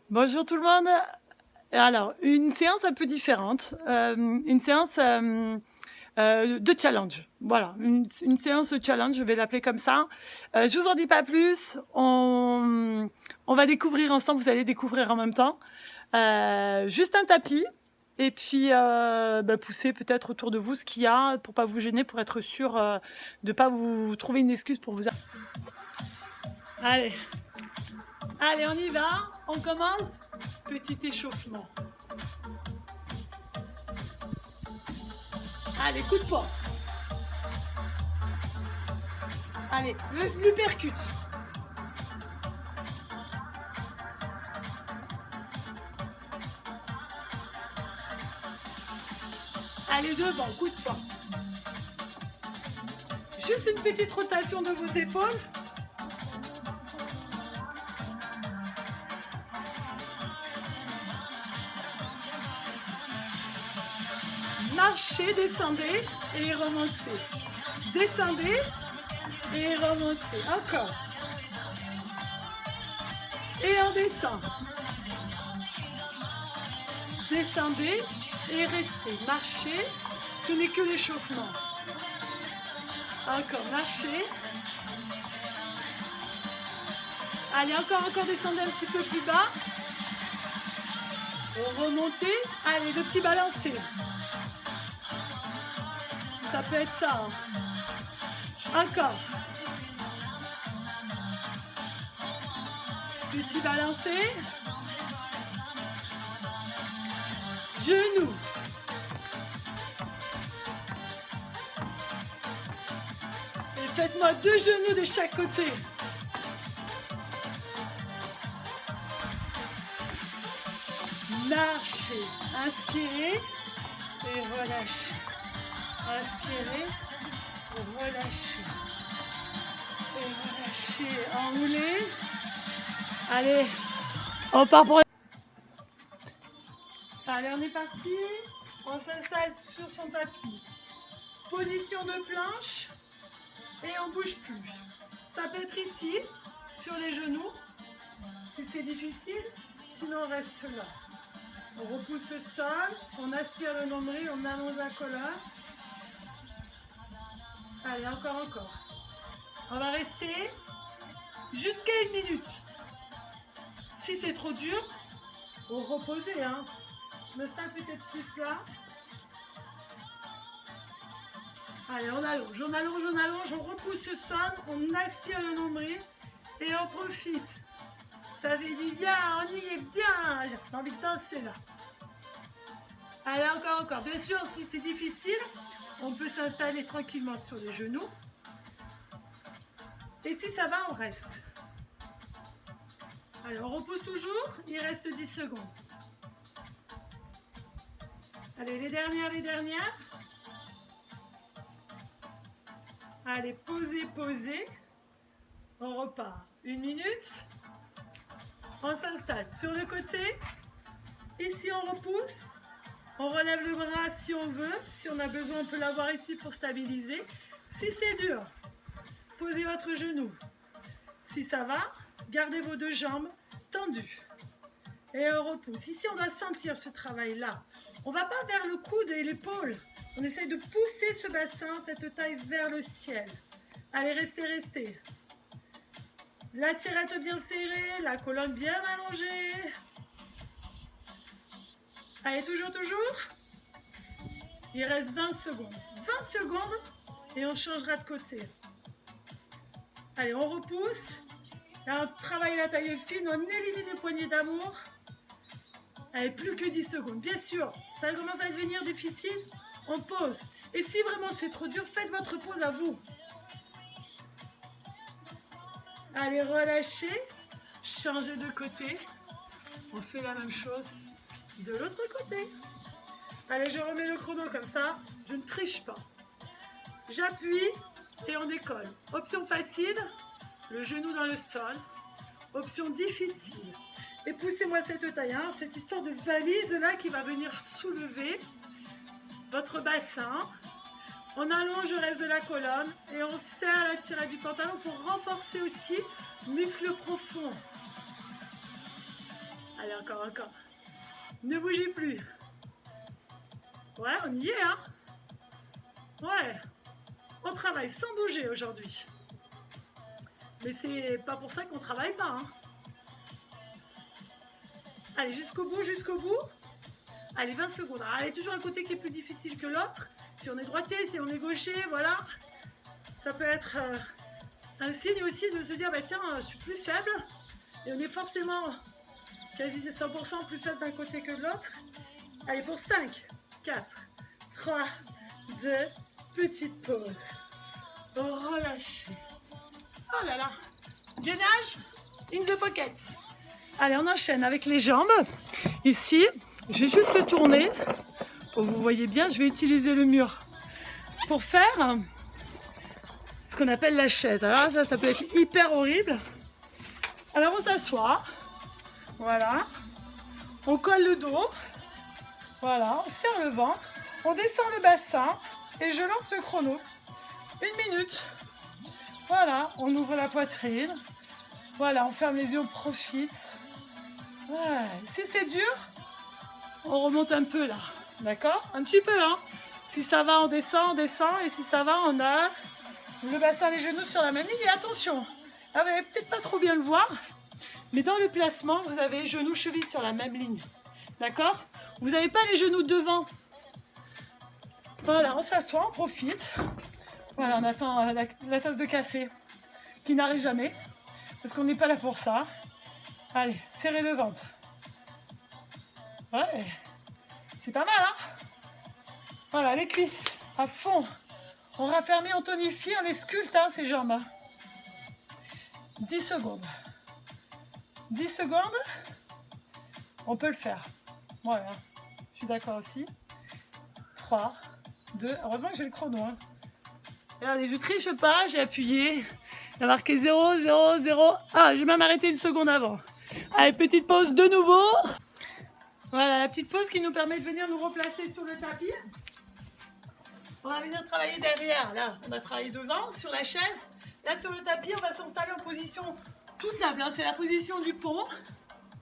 Bonjour tout le monde. Alors, une séance un peu différente, une séance de challenge. Voilà, une séance challenge, je vais l'appeler comme ça. Je vous en dis pas plus. On va découvrir ensemble. Vous allez découvrir en même temps. Juste un tapis. Et puis, poussez peut-être autour de vous ce qu'il y a pour pas vous gêner, pour être sûr de pas vous trouver une excuse pour vous. Allez. Allez, on y va. On commence. Petit échauffement. Allez, coup de poing. Allez, l'uppercut. Allez, devant, coup de poing. Juste une petite rotation de vos épaules. Marchez, descendez et remontez. Descendez et remontez. Encore. Et on descend. Descendez et restez. Marchez, ce n'est que l'échauffement. Encore, marchez. Allez, encore, descendez un petit peu plus bas. Remontez. Allez, le petit balancé. Ça peut être ça. Encore. Petit balancé. Genoux. Et faites-moi 2 genoux de chaque côté. Marchez. Inspirez et relâchez. Inspirez, relâchez. Et relâchez. Enroulez. Allez, on part pour... Allez, on est parti. On s'installe sur son tapis. Position de planche. Et on ne bouge plus. Ça peut être ici, sur les genoux, si c'est difficile. Sinon, on reste là. On repousse le sol. On aspire le nombril. On allonge la colonne. Allez, encore. On va rester jusqu'à 1 minute. Si c'est trop dur, on reposez. Je me tape peut-être plus là. Allez, on allonge, on repousse le sol, on aspire le nombril et on profite. Ça fait du bien, on y est bien. J'ai envie de danser là. Allez, encore. Bien sûr, si c'est difficile, on peut s'installer tranquillement sur les genoux. Et si ça va, on reste. Allez, on repousse toujours, il reste 10 secondes. Allez, les dernières. Allez, posez. On repart. 1 minute. On s'installe sur le côté. Ici, on repousse. On relève le bras si on veut. Si on a besoin, on peut l'avoir ici pour stabiliser. Si c'est dur, posez votre genou. Si ça va, gardez vos 2 jambes tendues. Et on repousse. Ici, on doit sentir ce travail-là. On ne va pas vers le coude et l'épaule. On essaye de pousser ce bassin, cette taille vers le ciel. Allez, restez. La tirette bien serrée, la colonne bien allongée. Allez, toujours. Il reste 20 secondes. 20 secondes et on changera de côté. Allez, on repousse. Là, on travaille la taille fine, on élimine les poignées d'amour. Allez, plus que 10 secondes. Bien sûr, ça commence à devenir difficile. On pose. Et si vraiment c'est trop dur, faites votre pause à vous. Allez, relâchez. Changez de côté. On fait la même chose de l'autre côté. Allez, je remets le chrono comme ça. Je ne triche pas. J'appuie et on décolle. Option facile, le genou dans le sol. Option difficile. Et poussez-moi cette taille, cette histoire de valise là qui va venir soulever votre bassin. On allonge le reste de la colonne et on serre la tirette du pantalon pour renforcer aussi muscles profonds. Allez, encore, encore. Ne bougez plus. Ouais, on y est, hein. Ouais, on travaille sans bouger aujourd'hui. Mais c'est pas pour ça qu'on travaille pas, hein. Allez, jusqu'au bout, jusqu'au bout. Allez, 20 secondes. Allez, toujours un côté qui est plus difficile que l'autre. Si on est droitier, si on est gaucher, voilà. Ça peut être un signe aussi de se dire, bah tiens, je suis plus faible. Et on est forcément quasi 100% plus faible d'un côté que de l'autre. Allez, pour 5, 4, 3, 2, petite pause. Relâchez. Oh là là. Gainage in the pocket. Allez, on enchaîne avec les jambes. Ici, je vais juste tourner. Pour que vous voyez bien, je vais utiliser le mur pour faire ce qu'on appelle la chaise. Alors ça peut être hyper horrible. Alors on s'assoit. Voilà. On colle le dos. Voilà, on serre le ventre. On descend le bassin. Et je lance le chrono. 1 minute. Voilà, on ouvre la poitrine. Voilà, on ferme les yeux, on profite. Ouais. Si c'est dur, on remonte un peu là. D'accord? Un petit peu, hein? Si ça va, on descend. Et si ça va, on a le bassin, les genoux sur la même ligne. Et attention, là, vous n'allez peut-être pas trop bien le voir, mais dans le placement, vous avez genoux, chevilles sur la même ligne. D'accord? Vous n'avez pas les genoux devant. Voilà, on s'assoit, on profite. Voilà, on attend la tasse de café qui n'arrive jamais, parce qu'on n'est pas là pour ça. Allez, serrez le ventre. Ouais, c'est pas mal, hein? Voilà, les cuisses à fond. On raffermit, on tonifie, on les sculpte, hein, ces jambes. 10 secondes. 10 secondes. On peut le faire. Voilà, je suis d'accord aussi. 3, 2, heureusement que j'ai le chrono. Hein. Regardez, je triche pas, j'ai appuyé. Il a marqué 0, 0, 0. Ah, j'ai même arrêté 1 seconde avant. Allez, petite pause de nouveau. Voilà, la petite pause qui nous permet de venir nous replacer sur le tapis. On va venir travailler derrière. Là, on va travailler devant, sur la chaise. Là, sur le tapis, on va s'installer en position tout simple. Hein, c'est la position du pont.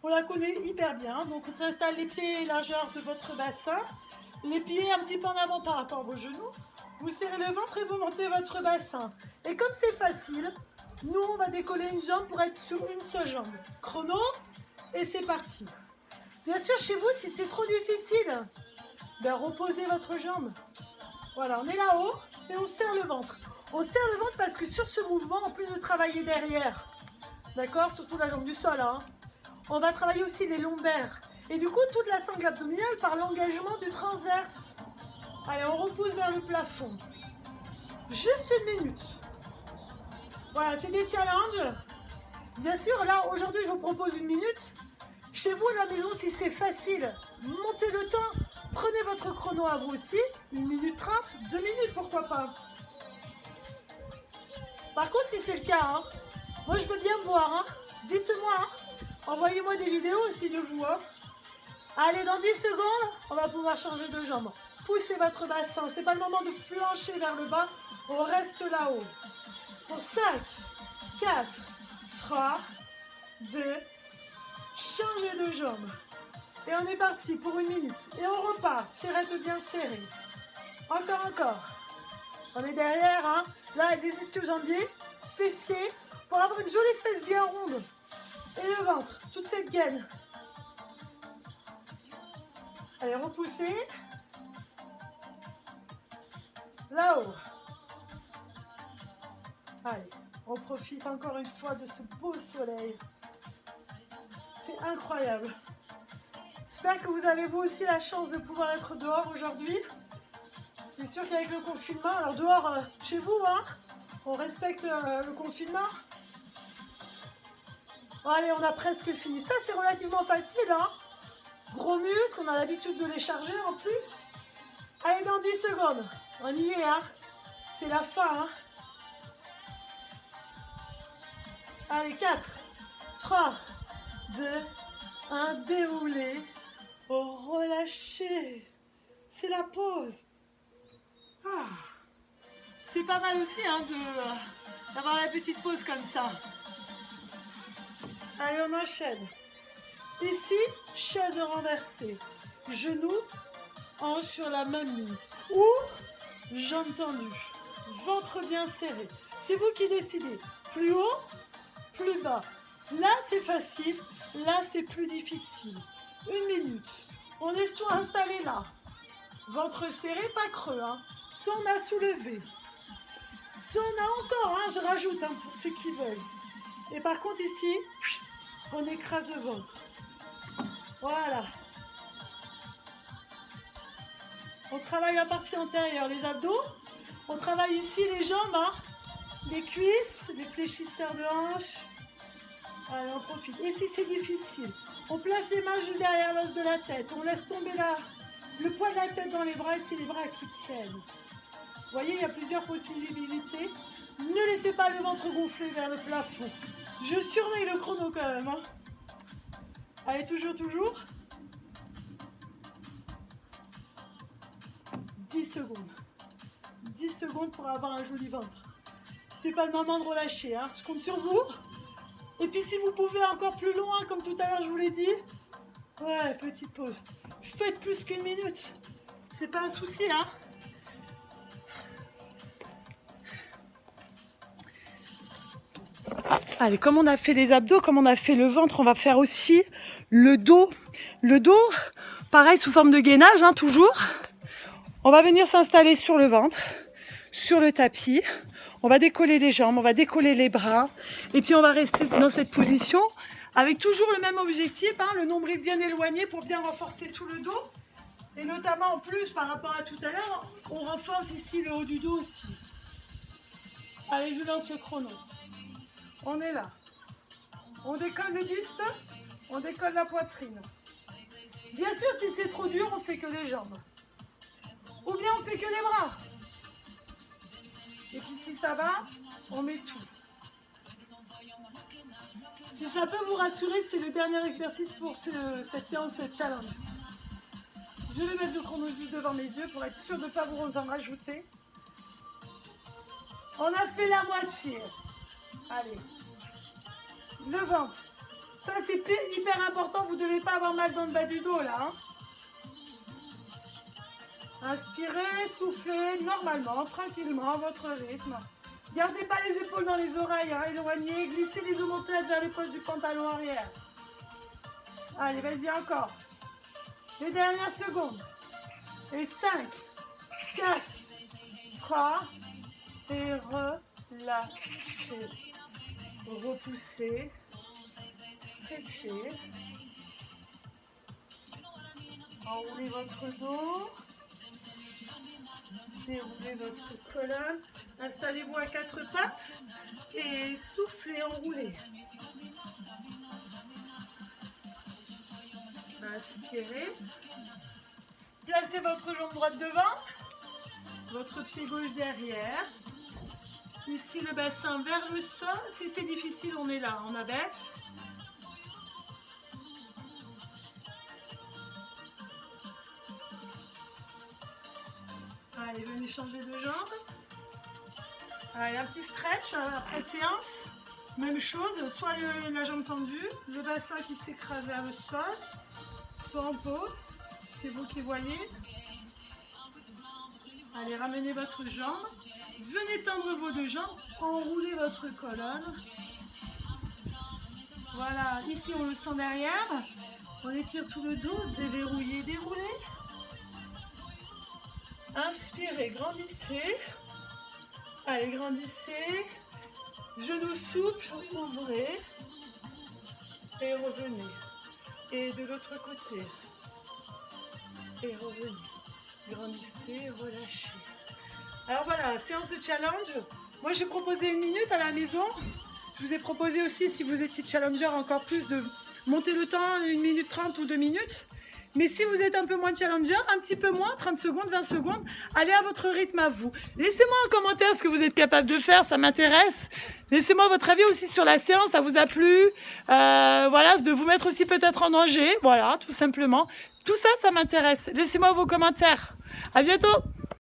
On la connaît hyper bien. Donc, on s'installe les pieds largeur de votre bassin. Les pieds un petit peu en avant par rapport à vos genoux. Vous serrez le ventre et vous montez votre bassin. Et comme c'est facile, nous, on va décoller une jambe pour être sur une seule jambe. Chrono, et c'est parti. Bien sûr, chez vous, si c'est trop difficile, ben, reposez votre jambe. Voilà, on est là-haut et on serre le ventre. On serre le ventre parce que sur ce mouvement, en plus de travailler derrière, d'accord, surtout la jambe du sol, hein, on va travailler aussi les lombaires. Et du coup, toute la sangle abdominale par l'engagement du transverse. Allez, on repousse vers le plafond. Juste 1 minute. Voilà, c'est des challenges. Bien sûr, là, aujourd'hui, je vous propose 1 minute. Chez vous, à la maison, si c'est facile, montez le temps. Prenez votre chrono à vous aussi. 1 minute 30, 2 minutes, pourquoi pas. Par contre, si c'est le cas, hein, moi, je veux bien voir. Hein. Dites-moi, hein. Envoyez-moi des vidéos aussi de vous. Hein. Allez, dans 10 secondes, on va pouvoir changer de jambe. Poussez votre bassin. Ce n'est pas le moment de flancher vers le bas. On reste là-haut. Pour 5, 4, 3, 2, changez de jambe. Et on est parti pour 1 minute. Et on repart. Tirette bien serrée. Encore, encore. On est derrière. Hein. Là, les ischio-jambiers, fessiers, pour avoir une jolie fesse bien ronde. Et le ventre, toute cette gaine. Allez, repoussez. Là-haut. Allez, on profite encore une fois de ce beau soleil. C'est incroyable. J'espère que vous avez vous aussi la chance de pouvoir être dehors aujourd'hui. C'est sûr qu'avec le confinement, alors dehors chez vous, hein, on respecte le confinement. Bon, allez, on a presque fini. Ça, c'est relativement facile, hein. Gros muscles, on a l'habitude de les charger en plus. Allez, dans 10 secondes. On y est, hein. C'est la fin, hein. Allez, 4, 3, 2, 1, déroulez. Oh, relâchez. C'est la pause. Ah. C'est pas mal aussi, hein, d'avoir la petite pause comme ça. Allez, on enchaîne. Ici, chaise renversée. Genoux, hanches sur la même ligne. Ou jambes tendues. Ventre bien serré. C'est vous qui décidez. Plus haut, plus bas. Là, c'est facile. Là, c'est plus difficile. 1 minute. On est soit installé là. Ventre serré, pas creux. Hein. Soit on a soulevé. Soit on a encore, hein, je rajoute hein, pour ceux qui veulent. Et par contre ici, on écrase le ventre. Voilà. On travaille la partie antérieure, les abdos. On travaille ici les jambes, hein, les cuisses, les fléchisseurs de hanches. Allez, on profite. Et si c'est difficile, on place les mains juste derrière l'os de la tête. On laisse tomber le poids de la tête dans les bras et c'est les bras qui tiennent. Vous voyez, il y a plusieurs possibilités. Ne laissez pas le ventre gonfler vers le plafond. Je surveille le chrono quand même. Hein. Allez, toujours. 10 secondes. 10 secondes pour avoir un joli ventre. C'est pas le moment de relâcher. Hein. Je compte sur vous. Et puis si vous pouvez encore plus loin, comme tout à l'heure je vous l'ai dit, ouais, petite pause. Faites plus qu'1 minute. C'est pas un souci, hein. Allez, comme on a fait les abdos, comme on a fait le ventre, on va faire aussi le dos. Le dos, pareil, sous forme de gainage, hein, toujours. On va venir s'installer sur le ventre, sur le tapis. On va décoller les jambes, on va décoller les bras. Et puis on va rester dans cette position avec toujours le même objectif, hein, le nombril bien éloigné pour bien renforcer tout le dos. Et notamment en plus, par rapport à tout à l'heure, on renforce ici le haut du dos aussi. Allez, je lance le chrono. On est là. On décolle le buste, on décolle la poitrine. Bien sûr, si c'est trop dur, on fait que les jambes. Ou bien on fait que les bras. Et puis si ça va, on met tout. Si ça peut vous rassurer, c'est le dernier exercice pour cette séance challenge. Je vais mettre le chrono juste devant mes yeux pour être sûr de ne pas vous en rajouter. On a fait la moitié. Allez. Le ventre. Ça, c'est hyper important. Vous ne devez pas avoir mal dans le bas du dos, là. Hein. Inspirez, soufflez normalement, tranquillement, votre rythme. Gardez pas les épaules dans les oreilles, hein, éloignez. Glissez les omoplates vers les poches du pantalon arrière. Allez, vas-y, encore. Les dernières secondes. Et 5, 4, 3. Et relâchez. Repoussez. Stretchez. Enroulez votre dos. Déroulez votre colonne. Installez-vous à 4 pattes. Et soufflez, enroulez. Inspirez. Placez votre jambe droite devant. Votre pied gauche derrière. Ici le bassin vers le sol. Si c'est difficile, on est là, on abaisse. Allez, venez changer de jambe. Allez, un petit stretch après séance. Même chose, soit la jambe tendue, le bassin qui s'écrase vers le sol, soit en pause. C'est vous qui voyez. Allez, ramenez votre jambe. Venez tendre vos deux jambes. Enroulez votre colonne. Voilà, ici on le sent derrière. On étire tout le dos. Déverrouillez, déroulez. Inspirez, grandissez. Allez, grandissez. Genoux souples, ouvrez. Et revenez. Et de l'autre côté. Et revenez. Grandissez, relâchez. Alors voilà, séance de challenge. Moi j'ai proposé 1 minute à la maison. Je vous ai proposé aussi, si vous étiez challenger, encore plus de monter le temps, 1 minute 30 ou 2 minutes. Mais si vous êtes un peu moins challenger, un petit peu moins, 30 secondes, 20 secondes, allez à votre rythme à vous. Laissez-moi en commentaire ce que vous êtes capable de faire, ça m'intéresse. Laissez-moi votre avis aussi sur la séance, ça vous a plu. Voilà, de vous mettre aussi peut-être en danger. Voilà, tout simplement. Tout ça, ça m'intéresse. Laissez-moi vos commentaires. À bientôt.